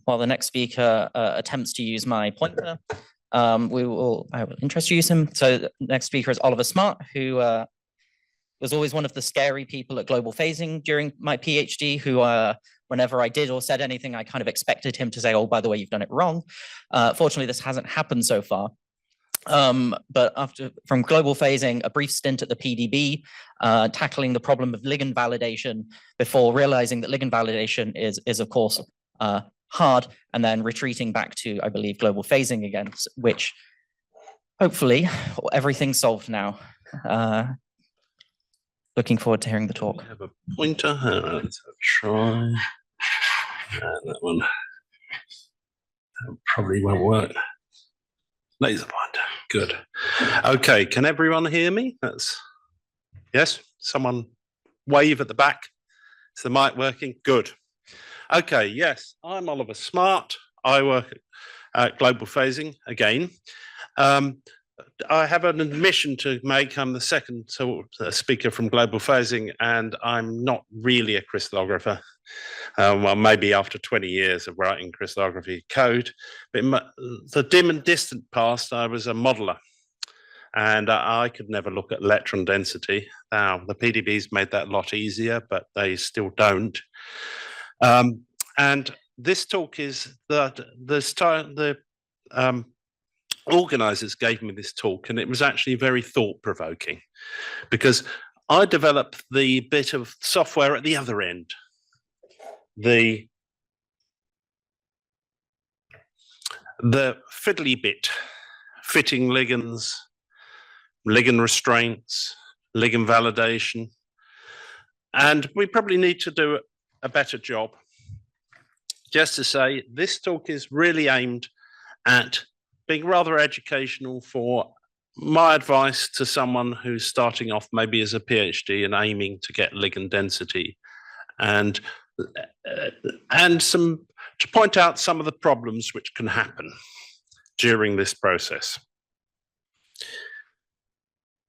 while the next speaker attempts to use my pointer, I will introduce him. So the next speaker is Oliver Smart, who was always one of the scary people at global phasing during my PhD, who whenever I did or said anything, I kind of expected him to say, oh, by the way, you've done it wrong. Fortunately, this hasn't happened so far. But from global phasing, a brief stint at the PDB, tackling the problem of ligand validation before realizing that ligand validation is of course, hard, and then retreating back to, I believe, global phasing again, which hopefully everything's solved now. Looking forward to hearing the talk. We have a pointer. Let's try. That one probably won't work. Laser pointer. Good. Okay. Can everyone hear me? Yes. Someone wave at the back. Is the mic working? Good. Okay. Yes. I'm Oliver Smart. I work at Global Phasing again. I have an admission to make. I'm the second speaker from Global Phasing, and I'm not really a crystallographer. Well, maybe after 20 years of writing crystallography code, but in the dim and distant past, I was a modeler, and I could never look at electron density. Now, the PDBs made that a lot easier, but they still don't. And this talk is the organizers gave me this talk, and it was actually very thought-provoking because I developed the bit of software at the other end, the fiddly bit, fitting ligands, ligand restraints, ligand validation, and we probably need to do a better job. Just to say, this talk is really aimed at being rather educational for my advice to someone who's starting off maybe as a PhD and aiming to get ligand density, and to point out some of the problems which can happen during this process.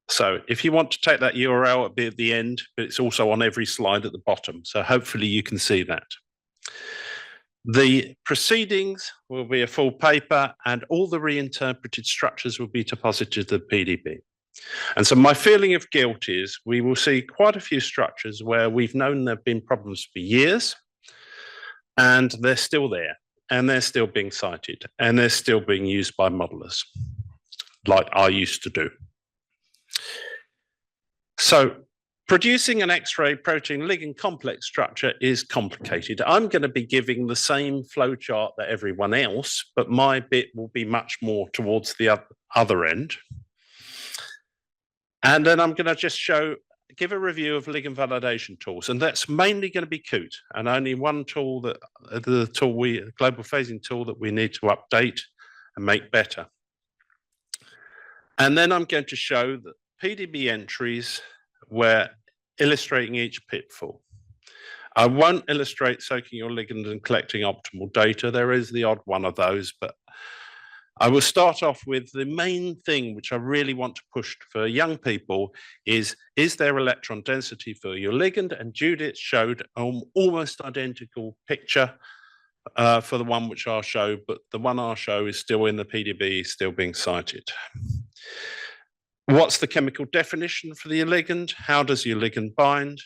So if you want to take that URL, it'll be at the end, but it's also on every slide at the bottom. So hopefully you can see that. The proceedings will be a full paper, and all the reinterpreted structures will be deposited to the PDB. And so my feeling of guilt is we will see quite a few structures where we've known there have been problems for years, and they're still there, and they're still being cited, and they're still being used by modelers, like I used to do. So producing an X-ray protein ligand complex structure is complicated. I'm going to be giving the same flowchart that everyone else, but my bit will be much more towards the other end. And then I'm going to just give a review of ligand validation tools, and that's mainly going to be COOT, and only one tool global phasing tool that we need to update and make better. And then I'm going to show that PDB entries where illustrating each pitfall. I won't illustrate soaking your ligand and collecting optimal data. There is the odd one of those, but I will start off with the main thing which I really want to push for young people is there electron density for your ligand? And Judith showed an almost identical picture for the one which I'll show, but the one I'll show is still in the PDB, still being cited. What's the chemical definition for the ligand? How does your ligand bind?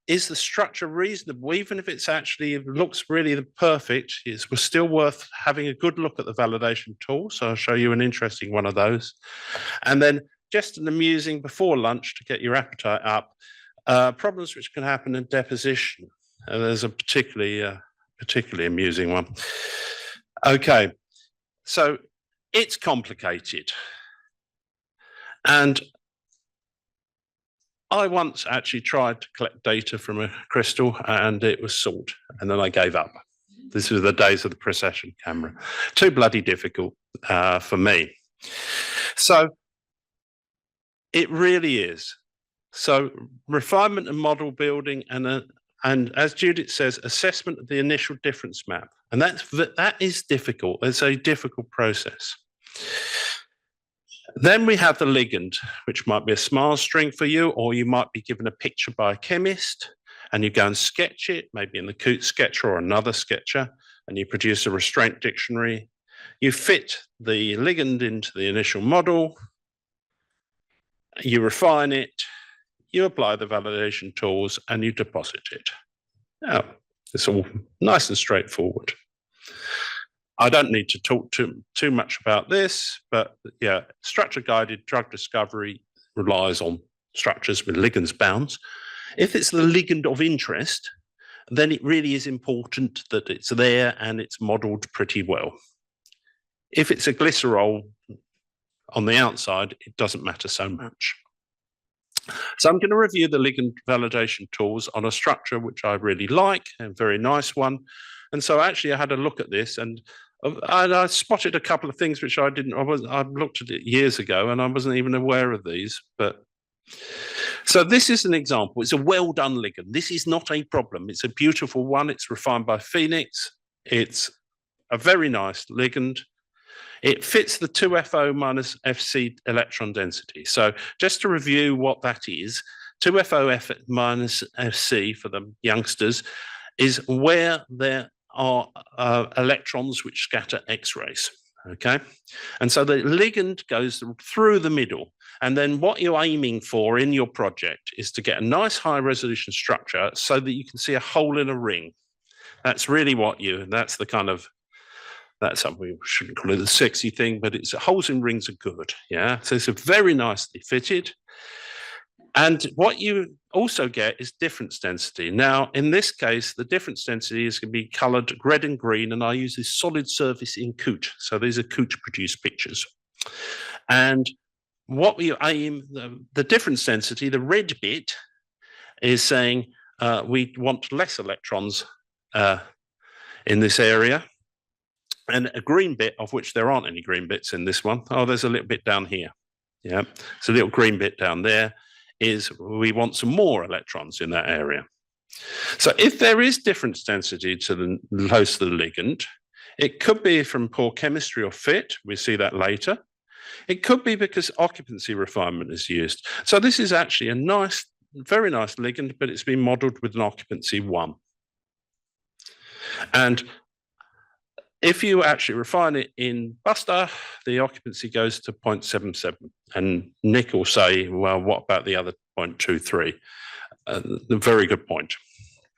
Is the structure reasonable? Even if it's actually, it looks really perfect, it's still worth having a good look at the validation tool. So I'll show you an interesting one of those. And then just an amusing before lunch to get your appetite up, problems which can happen in deposition. And there's a particularly amusing one. Okay, so it's complicated. And I once actually tried to collect data from a crystal and it was salt, and then I gave up. This was the days of the precession camera. Too bloody difficult for me. So it really is. So refinement and model building, and as Judith says, assessment of the initial difference map. And that is difficult. It's a difficult process. Then we have the ligand, which might be a SMARS string for you, or you might be given a picture by a chemist and you go and sketch it, maybe in the COOT sketcher or another sketcher. and you produce a restraint dictionary. You fit the ligand into the initial model, you refine it, you apply the validation tools, and you deposit it. Now, it's all nice and straightforward. I don't need to talk too much about this, but yeah, structure-guided drug discovery relies on structures with ligands bounds. If it's the ligand of interest, then it really is important that it's there and it's modeled pretty well. If it's a glycerol on the outside, it doesn't matter so much. So I'm going to review the ligand validation tools on a structure which I really like, a very nice one. And so actually I had a look at this, and I spotted a couple of things which I looked at it years ago and I wasn't even aware of these. But so this is an example. It's a well done ligand. This is not a problem. It's a beautiful one. It's refined by Phoenix. It's a very nice ligand. It fits the 2FO minus FC electron density. So just to review what that is, 2FO minus FC for the youngsters is where there are electrons which scatter X-rays, okay? And so the ligand goes through the middle. And then what you're aiming for in your project is to get a nice high resolution structure so that you can see a hole in a ring. That's really what that's the kind of, that's something we shouldn't call it a sexy thing, but it's holes in rings are good, yeah? So it's a very nicely fitted. And what you also get is difference density. Now, in this case, the difference density is going to be colored red and green, and I use this solid surface in Coot. So these are Coot-produced pictures. And what we aim, the difference density, the red bit, is saying we want less electrons in this area. And a green bit, of which there aren't any green bits in this one. Oh, there's a little bit down here. Yeah, it's a little green bit down there. Is we want some more electrons in that area. So if there is difference density to the host of the ligand, it could be from poor chemistry or fit. We see that later. It could be because occupancy refinement is used. So this is actually a nice, very nice ligand, but it's been modeled with an occupancy 1. And if you actually refine it in Buster, the occupancy goes to 0.77. And Nick will say, well, what about the other 0.23? A very good point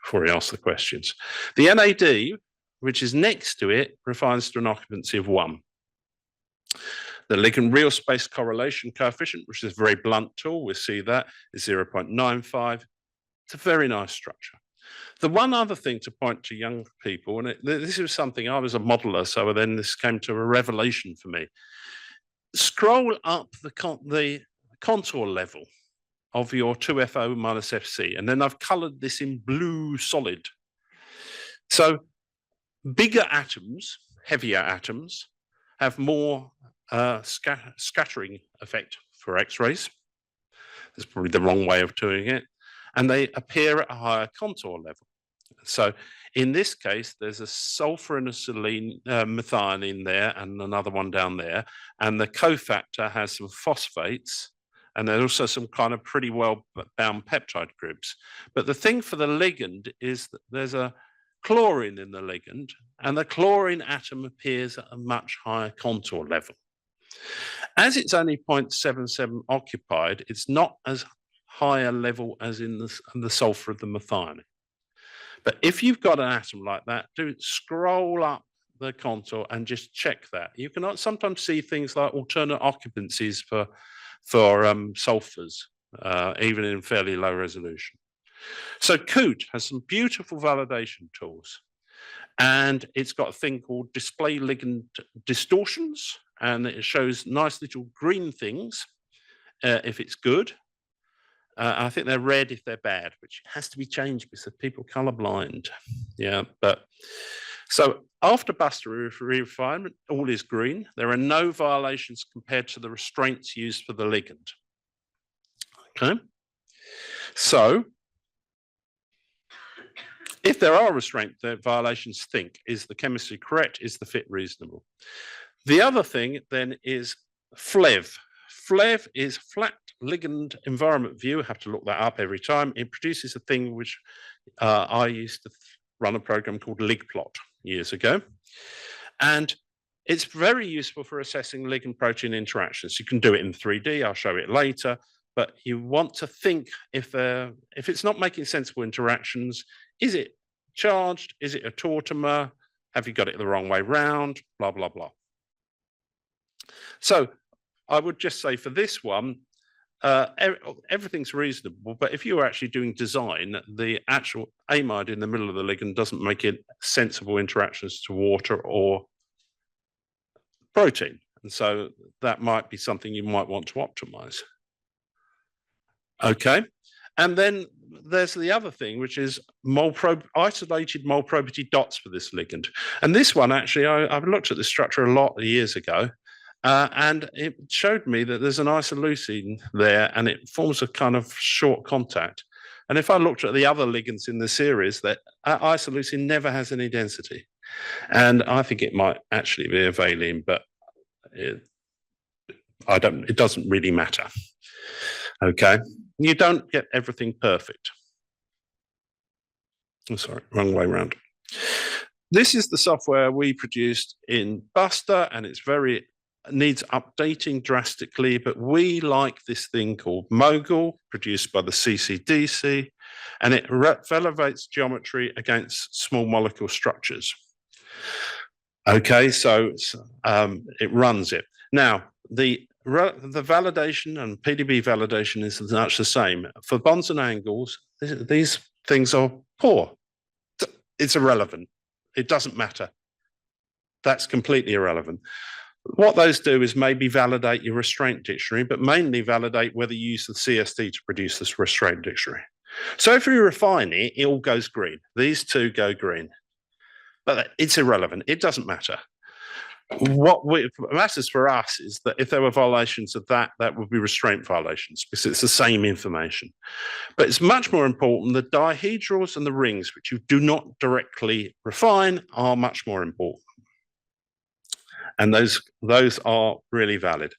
before he asks the questions. The NAD, which is next to it, refines to an occupancy of 1. The ligand real space correlation coefficient, which is a very blunt tool, we see that, is 0.95. It's a very nice structure. The one other thing to point to young people, and this is something, I was a modeler, so then this came to a revelation for me. Scroll up the contour level of your 2FO minus FC, and then I've colored this in blue solid. So bigger atoms, heavier atoms, have more scattering effect for X-rays. That's probably the wrong way of doing it. And they appear at a higher contour level. So in this case, there's a sulfur and a selene, methionine there and another one down there. And the cofactor has some phosphates, and there's also some kind of pretty well bound peptide groups. But the thing for the ligand is that there's a chlorine in the ligand, and the chlorine atom appears at a much higher contour level. As it's only 0.77 occupied, it's not as high a level as in the sulfur of the methionine. But if you've got an atom like that, do scroll up the contour and just check that. You can sometimes see things like alternate occupancies for sulfurs, even in fairly low resolution. So Coot has some beautiful validation tools, and it's got a thing called display ligand distortions, and it shows nice little green things if it's good. I think they're red if they're bad, which has to be changed because people are colorblind. Yeah, but so after Buster refinement, all is green. There are no violations compared to the restraints used for the ligand. Okay, so if there are restraint violations, think, is the chemistry correct? Is the fit reasonable? The other thing then is FLEV. FLEV is flat ligand environment view. I have to look that up every time. It produces a thing which I used to run a program called ligplot. years ago. And it's very useful for assessing ligand-protein interactions. You can do it in 3D, I'll show it later, but you want to think if it's not making sensible interactions, is it charged? Is it a tautomer? Have you got it the wrong way round? Blah, blah, blah. So I would just say for this one, everything's reasonable, but if you're actually doing design, the actual amide in the middle of the ligand doesn't make it sensible interactions to water or protein. And so that might be something you might want to optimize. Okay. And then there's the other thing, which is isolated mole probity dots for this ligand. And this one, actually, I've looked at this structure a lot of years ago, and it showed me that there's an isoleucine there, and it forms a kind of short contact. And if I looked at the other ligands in the series, that isoleucine never has any density. And I think it might actually be a valine, but it doesn't really matter. Okay, you don't get everything perfect. I'm sorry, wrong way around. This is the software we produced in Buster, and it's needs updating drastically, but we like this thing called Mogul, produced by the CCDC, and it validates geometry against small molecule structures. Okay, so it runs it. Now, the validation and PDB validation is much the same. For bonds and angles, these things are poor. It's irrelevant. It doesn't matter. That's completely irrelevant. What those do is maybe validate your restraint dictionary, but mainly validate whether you use the CSD to produce this restraint dictionary. So if you refine it, it all goes green. These two go green. But it's irrelevant. It doesn't matter. What matters for us is that if there were violations of that, that would be restraint violations because it's the same information. But it's much more important, the dihedrals and the rings, which you do not directly refine, are much more important. And those are really valid.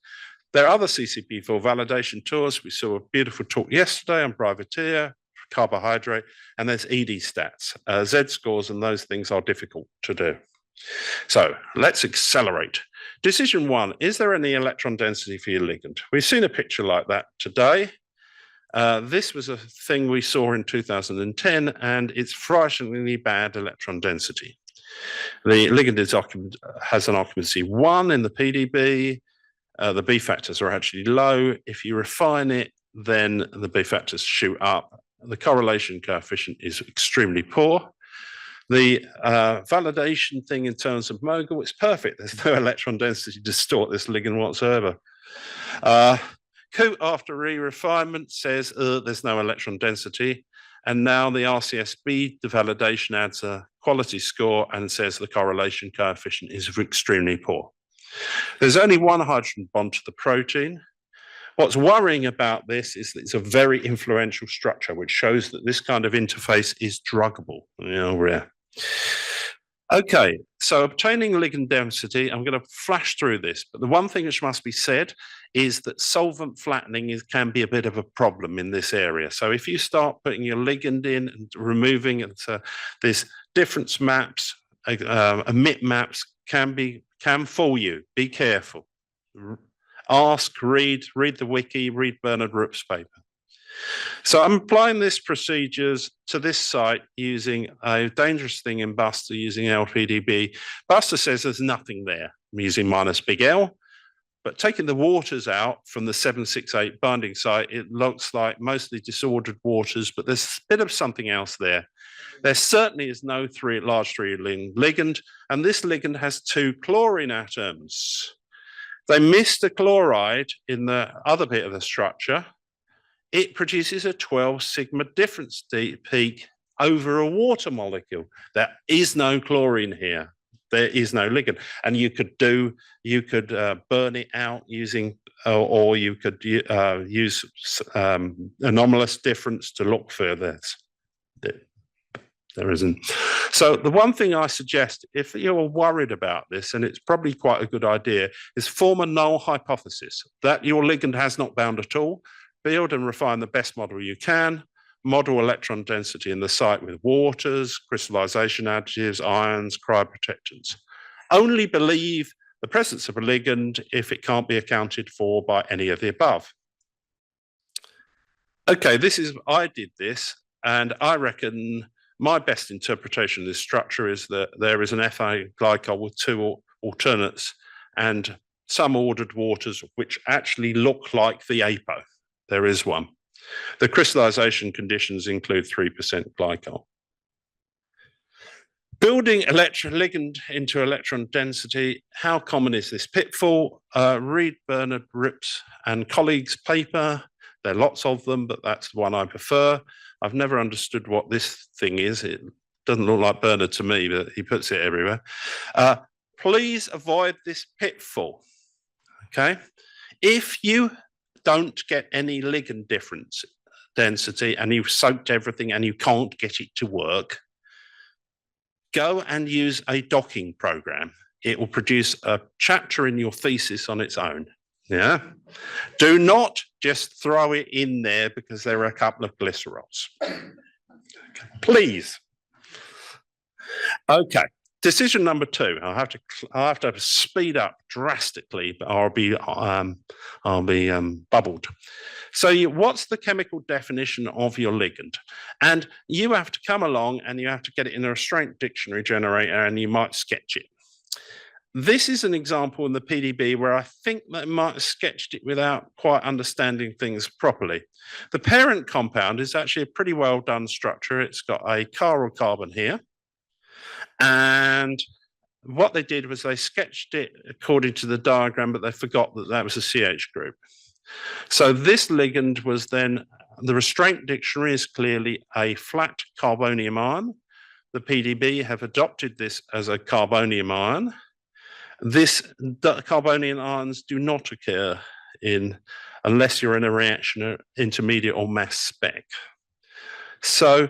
There are other CCP4 validation tools. We saw a beautiful talk yesterday on privateer, carbohydrate, and there's ED stats. Z-scores and those things are difficult to do. So let's accelerate. Decision one, is there any electron density for your ligand? We've seen a picture like that today. This was a thing we saw in 2010, and it's frighteningly bad electron density. The ligand has an occupancy 1 in the PDB. The B factors are actually low. If you refine it, then the B factors shoot up. The correlation coefficient is extremely poor. The validation thing in terms of Mogul, it's perfect. There's no electron density to distort this ligand whatsoever. Coot after re-refinement says there's no electron density. And now the RCSB, the validation adds a quality score and says the correlation coefficient is extremely poor. There's only one hydrogen bond to the protein. What's worrying about this is that it's a very influential structure, which shows that this kind of interface is druggable. Rare. Okay, so obtaining ligand density, I'm going to flash through this, but the one thing which must be said is that solvent flattening can be a bit of a problem in this area. So if you start putting your ligand in and removing it, these difference maps, emit maps can fool you. Be careful. Ask, read the wiki, read Bernard Rupp's paper. So I'm applying this procedures to this site using a dangerous thing in Buster using LPDB. Buster says there's nothing there. I'm using minus big L, but taking the waters out from the 768 binding site, it looks like mostly disordered waters, but there's a bit of something else there. There certainly is no large 3 ligand, and this ligand has 2 chlorine atoms. They missed a chloride in the other bit of the structure. It produces a 12 sigma difference peak over a water molecule. There is no chlorine here. There is no ligand. And you could burn it out using, or you could use anomalous difference to look for this. There isn't. So the one thing I suggest, if you're worried about this, and it's probably quite a good idea, is form a null hypothesis that your ligand has not bound at all. Build and refine the best model you can. model electron density in the site with waters, crystallization additives, ions, cryoprotectants. Only believe the presence of a ligand if it can't be accounted for by any of the above. Okay, I did this, and I reckon my best interpretation of this structure is that there is an FA glycol with two alternates and some ordered waters which actually look like the APO. There is one. The crystallization conditions include 3% glycol. Building ligand into electron density, how common is this pitfall? Read Bernard Ripp's and colleagues' paper. There are lots of them, but that's the one I prefer. I've never understood what this thing is. It doesn't look like Bernard to me, but he puts it everywhere. Please avoid this pitfall, okay? If you don't get any ligand difference density and you've soaked everything and you can't get it to work, go and use a docking program. It will produce a chapter in your thesis on its own. Yeah. Do not just throw it in there because there are a couple of glycerols. Okay. Please. Okay. Decision number 2. I'll have to speed up drastically, but I'll be bubbled. So what's the chemical definition of your ligand? And you have to come along and you have to get it in a restraint dictionary generator, and you might sketch it. This is an example in the PDB where I think they might have sketched it without quite understanding things properly. The parent compound is actually a pretty well done structure. It's got a chiral carbon here. And what they did was they sketched it according to the diagram, but they forgot that that was a CH group. So this ligand was then, the restraint dictionary is clearly a flat carbonium ion. The PDB have adopted this as a carbonium ion. This carbonium ions do not occur unless you're in a reaction intermediate or mass spec. So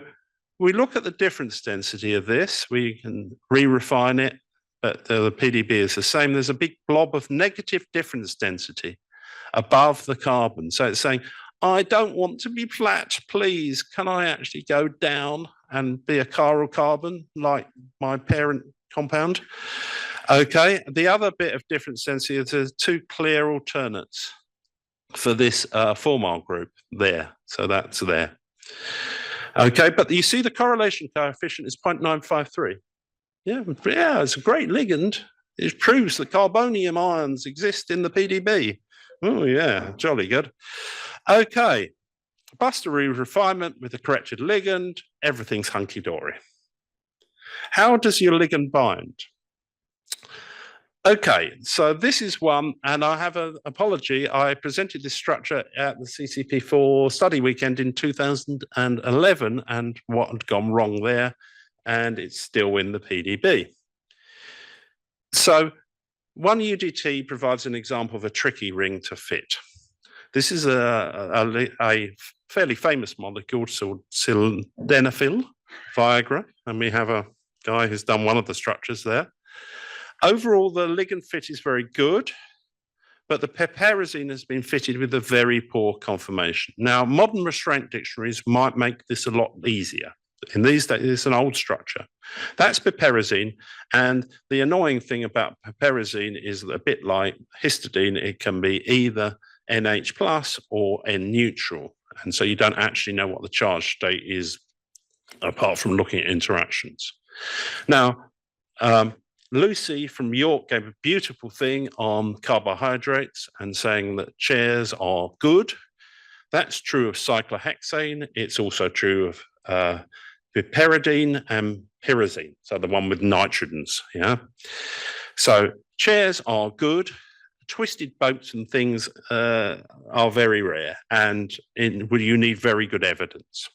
we look at the difference density of this. We can re-refine it, but the PDB is the same. There's a big blob of negative difference density above the carbon. So it's saying, I don't want to be flat, please. Can I actually go down and be a chiral carbon like my parent compound? Okay, the other bit of difference density is there's 2 clear alternates for this formyl group there. So that's there. Okay, but you see the correlation coefficient is 0.953. Yeah, it's a great ligand. It proves that carbonium ions exist in the PDB. Oh yeah, jolly good. Okay, Buster refinement with the corrected ligand, everything's hunky-dory. How does your ligand bind? Okay, so this is one, and I have an apology. I presented this structure at the CCP4 study weekend in 2011, and what had gone wrong there, and it's still in the PDB. So 1-UDT provides an example of a tricky ring to fit. This is a fairly famous molecule called sildenafil, Viagra, and we have a guy who's done one of the structures there. Overall, the ligand fit is very good, but the piperazine has been fitted with a very poor conformation. Now, modern restraint dictionaries might make this a lot easier. In these days, it's an old structure. That's piperazine, and the annoying thing about piperazine is that a bit like histidine, it can be either NH plus or N neutral, and so you don't actually know what the charge state is apart from looking at interactions. Now, Lucy from York gave a beautiful thing on carbohydrates and saying that chairs are good. That's true of cyclohexane. It's also true of piperidine and pyrazine, so the one with nitrogens. Yeah. So chairs are good. Twisted boats and things are very rare, and you need very good evidence.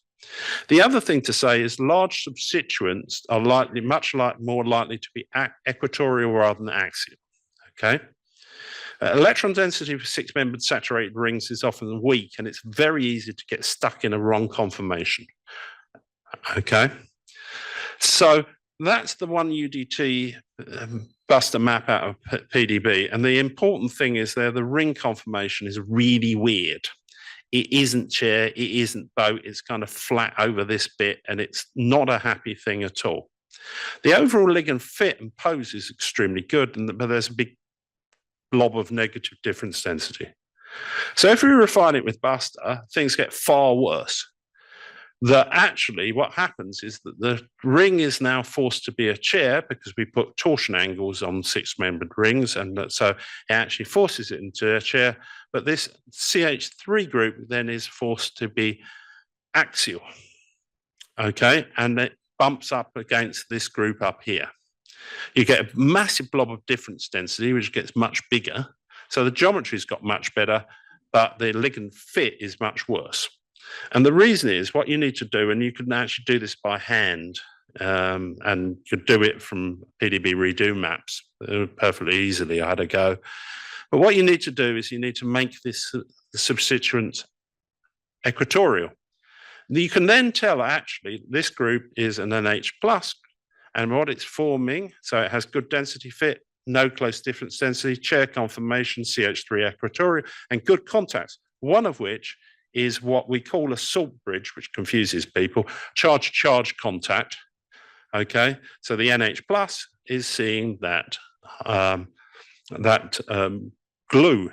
The other thing to say is large substituents are more likely to be equatorial rather than axial. Okay. Electron density for 6-membered saturated rings is often weak, and it's very easy to get stuck in a wrong conformation. Okay. So that's the 1-UDT Buster map out of PDB. And the important thing is there, the ring conformation is really weird. It isn't chair, it isn't boat, it's kind of flat over this bit, and it's not a happy thing at all. The overall ligand fit and pose is extremely good, but there's a big blob of negative difference density. So if we refine it with Buster, things get far worse. That actually what happens is that the ring is now forced to be a chair because we put torsion angles on 6-membered rings, and so it actually forces it into a chair. But this CH3 group then is forced to be axial, okay, and it bumps up against this group up here. You get a massive blob of difference density, which gets much bigger. So the geometry's got much better, but the ligand fit is much worse. And the reason is what you need to do, and you can actually do this by hand, and you could do it from PDB redo maps perfectly easily. I had a go. But what you need to do is you need to make this substituent equatorial. You can then tell actually this group is an NH plus, and what it's forming, so it has good density fit, no close difference density, chair conformation, CH3 equatorial, and good contacts, one of which is what we call a salt bridge, which confuses people, charge-charge contact, okay? So the NH plus is seeing that, glue.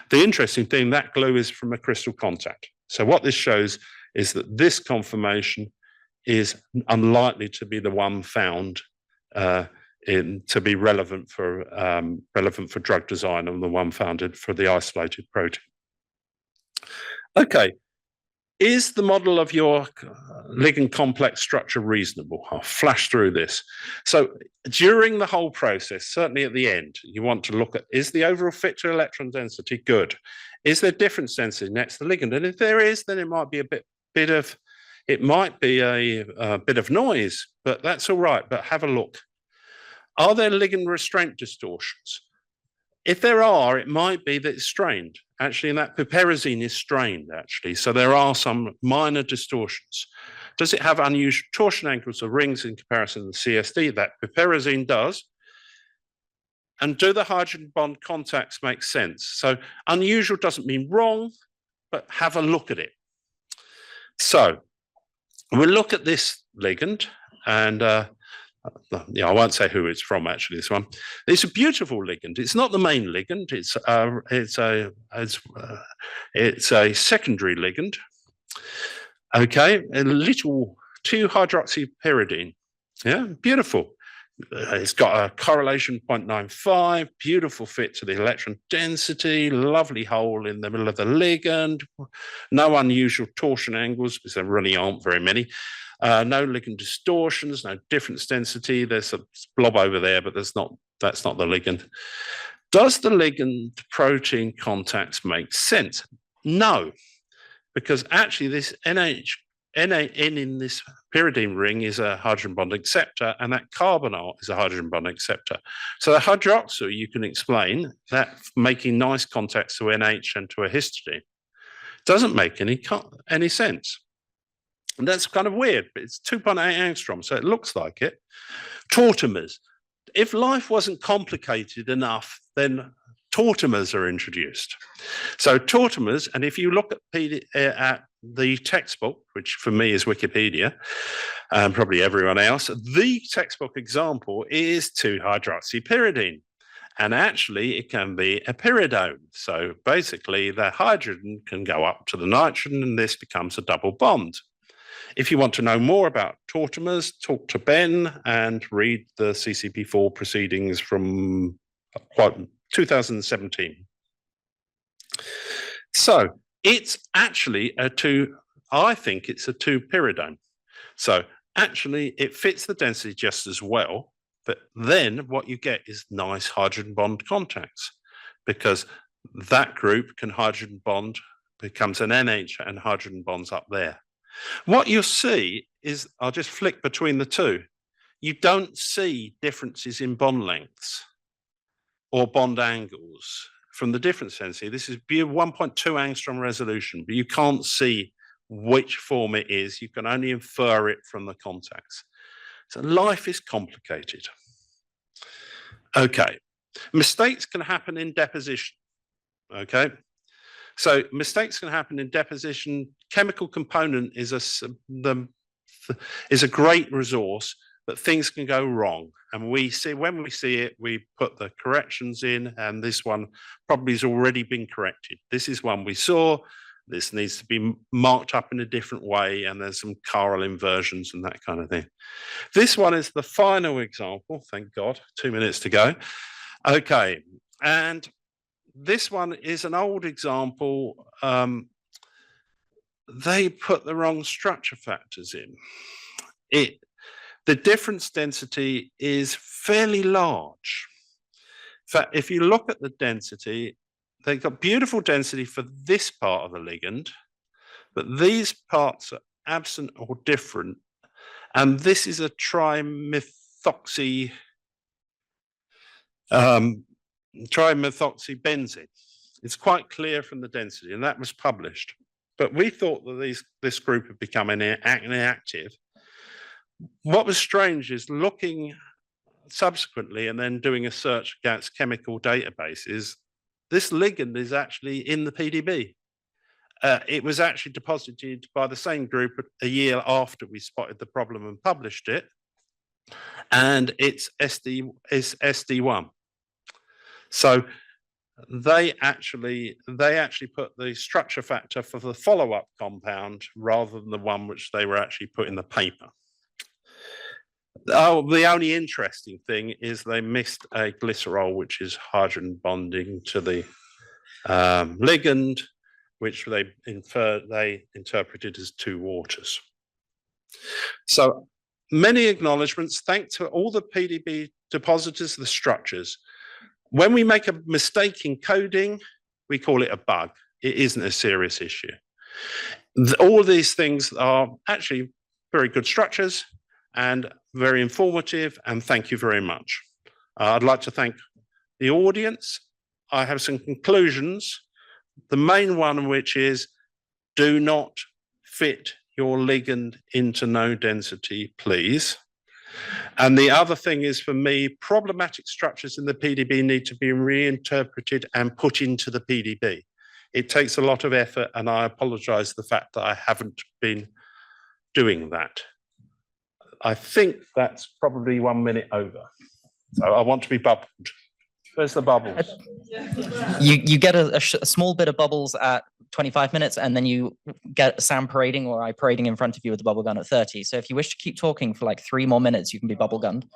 The interesting thing, that glue is from a crystal contact. So what this shows is that this conformation is unlikely to be the one found to be relevant for drug design, and the one founded for the isolated protein. Okay, is the model of your ligand complex structure reasonable? I'll flash through this. So during the whole process, certainly at the end, you want to look at, is the overall fit to electron density good? Is there difference density next to the ligand? And if there is, then it might be a bit of noise, but that's all right, but have a look. Are there ligand restraint distortions? If there are, it might be that it's strained. Actually, and that piperazine is strained, actually. So there are some minor distortions. Does it have unusual torsion angles or rings in comparison to the CSD? That piperazine does. And do the hydrogen bond contacts make sense? So unusual doesn't mean wrong, but have a look at it. So we'll look at this ligand, and I won't say who it's from, actually, this one. It's a beautiful ligand. It's not the main ligand. It's a secondary ligand. Okay, a little 2-hydroxypyridine. Yeah, beautiful. It's got a correlation 0.95, beautiful fit to the electron density, lovely hole in the middle of the ligand, no unusual torsion angles, because there really aren't very many. No ligand distortions, no difference density. There's a blob over there, but that's not the ligand. Does the ligand protein contacts make sense? No, because actually this NN in this pyridine ring is a hydrogen bond acceptor, and that carbonyl is a hydrogen bond acceptor. So the hydroxyl, you can explain that making nice contacts to NH and to a histidine doesn't make any sense. And that's kind of weird, but it's 2.8 angstrom, so it looks like it. Tautomers. If life wasn't complicated enough, then tautomers are introduced. So tautomers, and if you look at the textbook, which for me is Wikipedia, and probably everyone else, the textbook example is 2-hydroxypyridine. And actually, it can be a pyridone. So basically, the hydrogen can go up to the nitrogen, and this becomes a double bond. If you want to know more about tautomers, talk to Ben and read the CCP4 proceedings from 2017. So it's actually I think it's a 2-pyridone. So actually it fits the density just as well, but then what you get is nice hydrogen bond contacts, because that group can hydrogen bond, becomes an NH and hydrogen bonds up there. What you'll see is, I'll just flick between the two, you don't see differences in bond lengths or bond angles from the difference density. This is 1.2 angstrom resolution, but you can't see which form it is. You can only infer it from the contacts. So life is complicated. Okay, mistakes can happen in deposition. Okay, So mistakes can happen in deposition. Chemical component is a great resource, but things can go wrong. And when we see it, we put the corrections in, and this one probably has already been corrected. This is one we saw. This needs to be marked up in a different way, and there's some chiral inversions and that kind of thing. This one is the final example, thank God, 2 minutes to go. Okay, and this one is an old example. They put the wrong structure factors in. The difference density is fairly large. In fact, if you look at the density, they've got beautiful density for this part of the ligand, but these parts are absent or different. And this is a trimethoxybenzene. It's quite clear from the density, and that was published. But we thought that this group had become inactive. What was strange is looking subsequently and then doing a search against chemical databases, this ligand is actually in the PDB. It was actually deposited by the same group a year after we spotted the problem and published it, and it's SD1. So they actually put the structure factor for the follow-up compound rather than the one which they were actually put in the paper. Oh, the only interesting thing is they missed a glycerol, which is hydrogen bonding to the ligand, which they interpreted as two waters. So many acknowledgements. Thanks to all the PDB depositors, the structures. When we make a mistake in coding, we call it a bug. It isn't a serious issue. All these things are actually very good structures and very informative, and thank you very much. I'd like to thank the audience. I have some conclusions. The main one, which is, do not fit your ligand into no density, please. And the other thing is, for me, problematic structures in the PDB need to be reinterpreted and put into the PDB. It takes a lot of effort, and I apologize for the fact that I haven't been doing that. I think that's probably 1 minute over. So I want to be bubbled. Where's the bubbles? You get a small bit of bubbles at 25 minutes, and then you get Sam parading or I parading in front of you with the bubble gun at 30. So if you wish to keep talking for like 3 more minutes, you can be bubble gunned.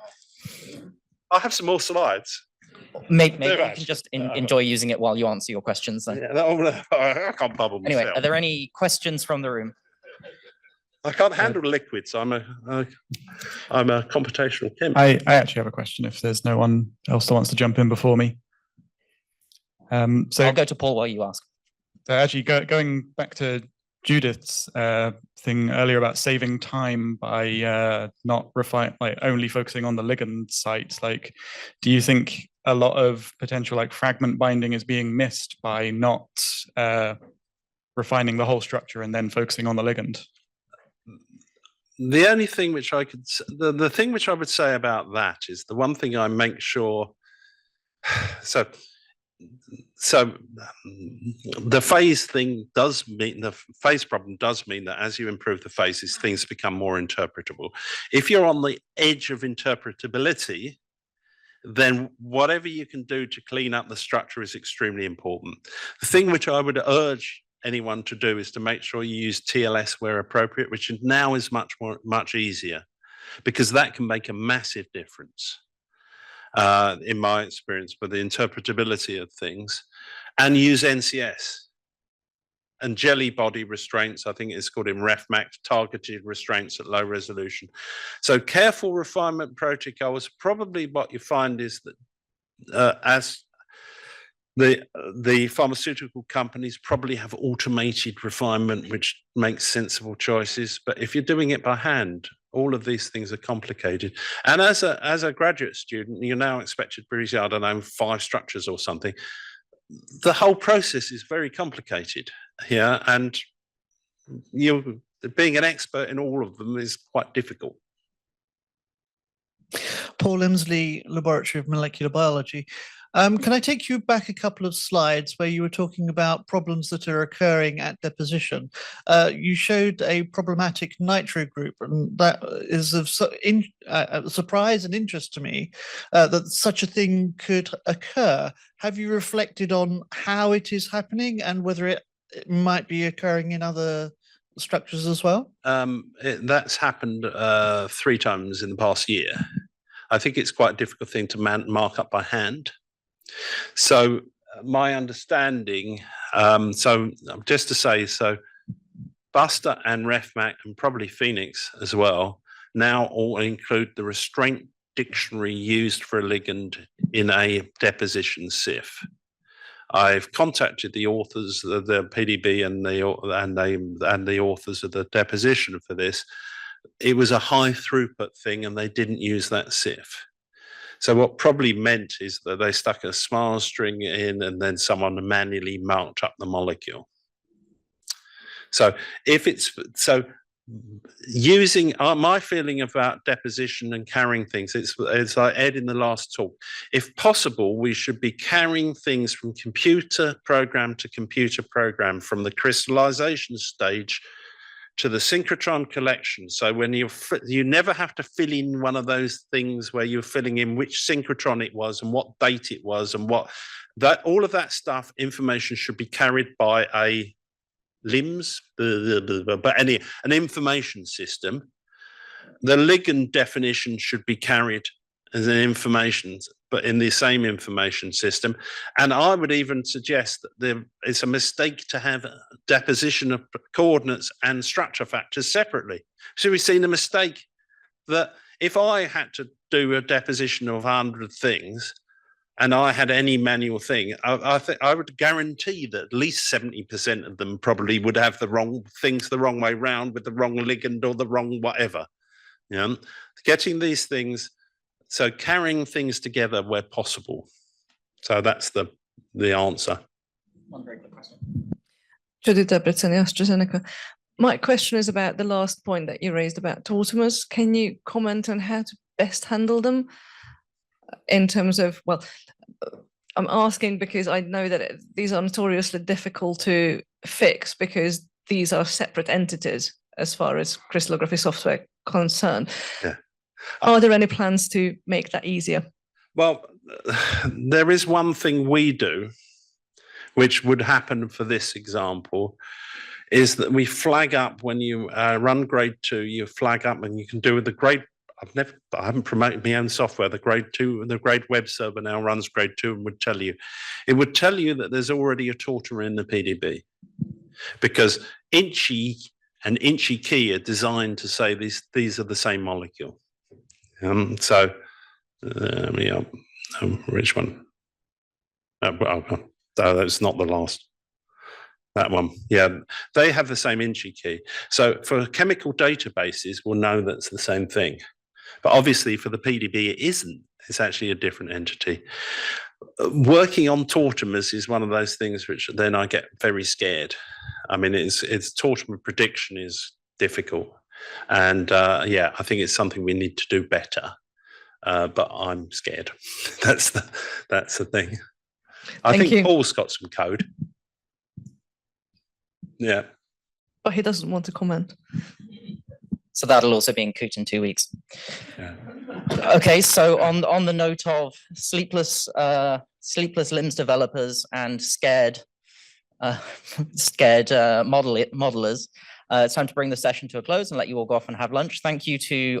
I have some more slides. Maybe you can just enjoy using it while you answer your questions then. Yeah, I can't bubble myself. Anyway, are there any questions from the room? I can't handle liquids. I'm a computational chemist. I actually have a question if there's no one else that wants to jump in before me. So I'll go to Paul while you ask. So actually going back to Judith's thing earlier about saving time by not only focusing on the ligand sites, like, do you think a lot of potential like fragment binding is being missed by not refining the whole structure and then focusing on the ligand? The only thing which I could, the thing which I would say about that is the one thing I make sure, so the phase thing does mean, the phase problem does mean that as you improve the phases, things become more interpretable. If you're on the edge of interpretability, then whatever you can do to clean up the structure is extremely important. The thing which I would urge anyone to do is to make sure you use TLS where appropriate, which now is much easier, because that can make a massive difference in my experience with the interpretability of things. And use NCS and jelly body restraints. I think it's called in RefMax, targeted restraints at low resolution. So careful refinement protocols. Probably what you find is that as the pharmaceutical companies probably have automated refinement, which makes sensible choices. But if you're doing it by hand, all of these things are complicated. And as a graduate student, you're now expected to produce, I don't know, 5 structures or something. The whole process is very complicated here, and being an expert in all of them is quite difficult. Paul Imsley, Laboratory of Molecular Biology. Can I take you back a couple of slides where you were talking about problems that are occurring at deposition? You showed a problematic nitro group, and that is of surprise and interest to me that such a thing could occur. Have you reflected on how it is happening and whether it might be occurring in other structures as well? That's happened 3 times in the past year. I think it's quite a difficult thing to mark up by hand. So my understanding, so just to say, so Buster and RefMac and probably Phoenix as well now all include the restraint dictionary used for a ligand in a deposition CIF. I've contacted the authors of the PDB and the authors of the deposition for this. It was a high throughput thing and they didn't use that CIF. So what probably meant is that they stuck a small string in and then someone manually marked up the molecule. So if it's, so using my feeling about deposition and carrying things, it's like Ed in the last talk. If possible, we should be carrying things from computer program to computer program, from the crystallization stage to the synchrotron collection. So when you never have to fill in one of those things where you're filling in which synchrotron it was and what date it was and what that, all of that stuff, information should be carried by a LIMS, but an information system. The ligand definition should be carried as an information, but in the same information system. And I would even suggest that it's a mistake to have a deposition of coordinates and structure factors separately. So we've seen a mistake that if I had to do a deposition of 100 things, and I had any manual thing, I think I would guarantee that at least 70% of them probably would have the wrong things the wrong way round with the wrong ligand or the wrong whatever. You know, getting these things, so carrying things together where possible. So that's the answer. One very quick question. Judith Debreton, AstraZeneca. My question is about the last point that you raised about tautomers. Can you comment on how to best handle them in terms of, well, I'm asking because I know that these are notoriously difficult to fix because these are separate entities as far as crystallography software concerned. Yeah. Are there any plans to make that easier? Well, there is one thing we do, which would happen for this example, is that we flag up when you run grade 2, you flag up and you can do with the grade. I haven't promoted my own software. The grade 2 and the grade web server now runs grade 2 and would tell you. It would tell you that there's already a tautomer in the PDB because Inchy and Inchy key are designed to say these are the same molecule. So, yeah, which one? Oh, that's not the last. That one, yeah, they have the same Inchy key. So for chemical databases, we'll know that's the same thing. But obviously for the PDB, it isn't. It's actually a different entity. Working on tautomers is one of those things which then I get very scared. I mean, it's tautomer prediction is difficult. And yeah, I think it's something we need to do better. But I'm scared. That's the thing. I think Paul's got some code. Yeah. But he doesn't want to comment. So that'll also be in Coot in 2 weeks. Yeah. Okay, so on the note of sleepless LIMS developers and scared modelers, it's time to bring the session to a close and let you all go off and have lunch. Thank you to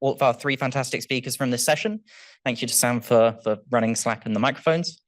all of our 3 fantastic speakers from this session. Thank you to Sam for running Slack and the microphones.